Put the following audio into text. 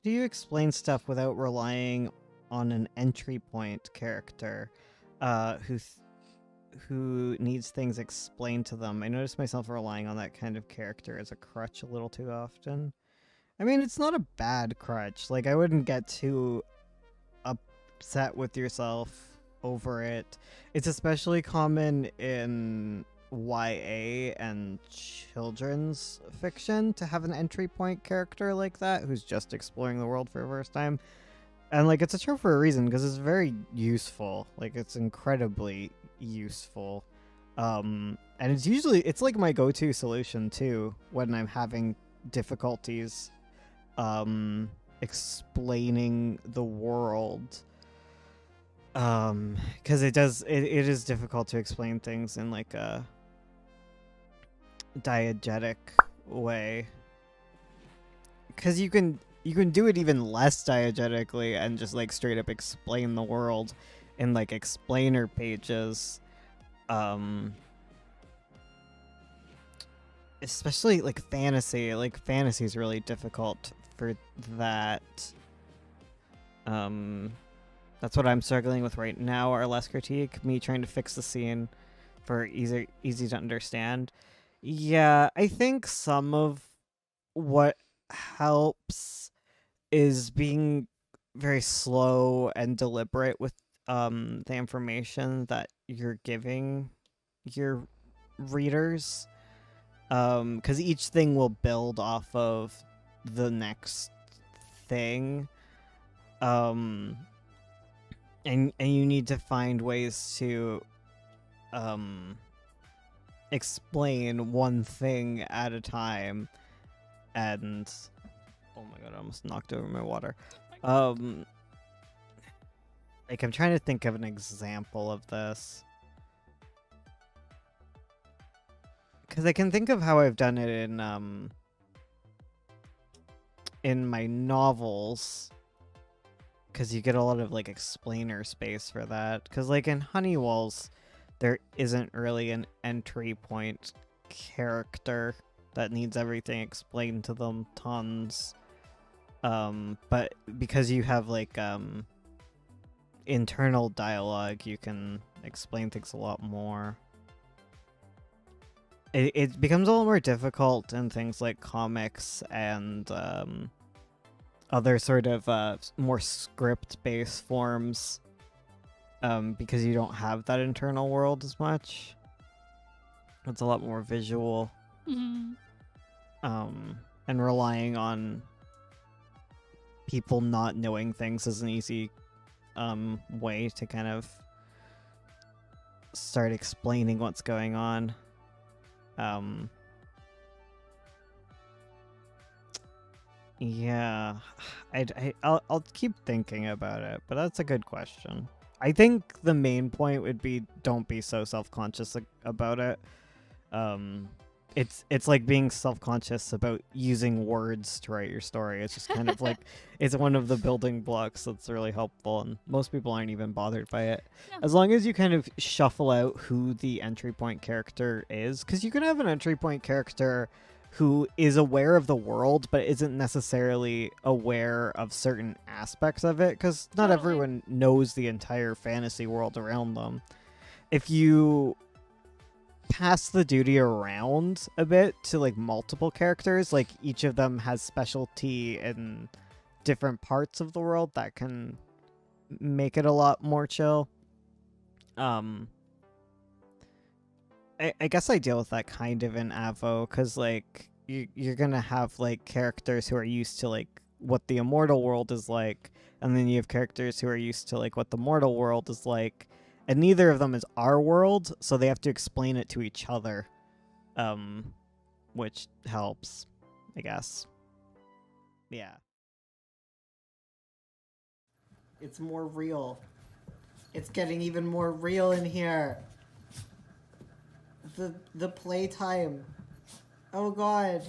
do you explain stuff without relying on an entry point character uh, who th- who needs things explained to them? I notice myself relying on that kind of character as a crutch a little too often. I mean, it's not a bad crutch. Like, I wouldn't get too upset with yourself over it. It's especially common in YA and children's fiction to have an entry point character like that who's just exploring the world for the first time. And like, it's a trope for a reason because it's very useful. Like, it's incredibly useful. And it's like my go-to solution too when I'm having difficulties explaining the world, because it is difficult to explain things in like a diegetic way, because you can do it even less diegetically and just like straight up explain the world in like explainer pages, especially like fantasy. Like, fantasy is really difficult for that. That's what I'm struggling with right now. Our last critique, me trying to fix the scene for easy to understand. Yeah, I think some of what helps is being very slow and deliberate with the information that you're giving your readers, because each thing will build off of the next thing, and you need to find ways to explain one thing at a time. And oh my god, I almost knocked over my water. Like, I'm trying to think of an example of this, because I can think of how I've done it in my novels, because you get a lot of like explainer space for that. Because like in Honeywalls, there isn't really an entry point character that needs everything explained to them tons. But because you have like internal dialogue, you can explain things a lot more. It becomes a little more difficult in things like comics and other sort of more script-based forms, because you don't have that internal world as much. It's a lot more visual. Mm-hmm. And relying on people not knowing things is an easy way to kind of start explaining what's going on. Yeah, I'll keep thinking about it, but that's a good question. I think the main point would be don't be so self-conscious about it. It's like being self-conscious about using words to write your story. It's just kind of like, it's one of the building blocks that's really helpful, and most people aren't even bothered by it. Yeah. As long as you kind of shuffle out who the entry point character is, because you can have an entry point character who is aware of the world but isn't necessarily aware of certain aspects of it, because not Totally. everyone knows the entire fantasy world around them. If you pass the duty around a bit to like multiple characters, like each of them has specialty in different parts of the world, that can make it a lot more chill. I guess I deal with that kind of in Avo, because like you're gonna have like characters who are used to like what the immortal world is like, and then you have characters who are used to like what the mortal world is like, and neither of them is our world, so they have to explain it to each other, which helps, I guess. Yeah. It's more real. It's getting even more real in here. The playtime. Oh god.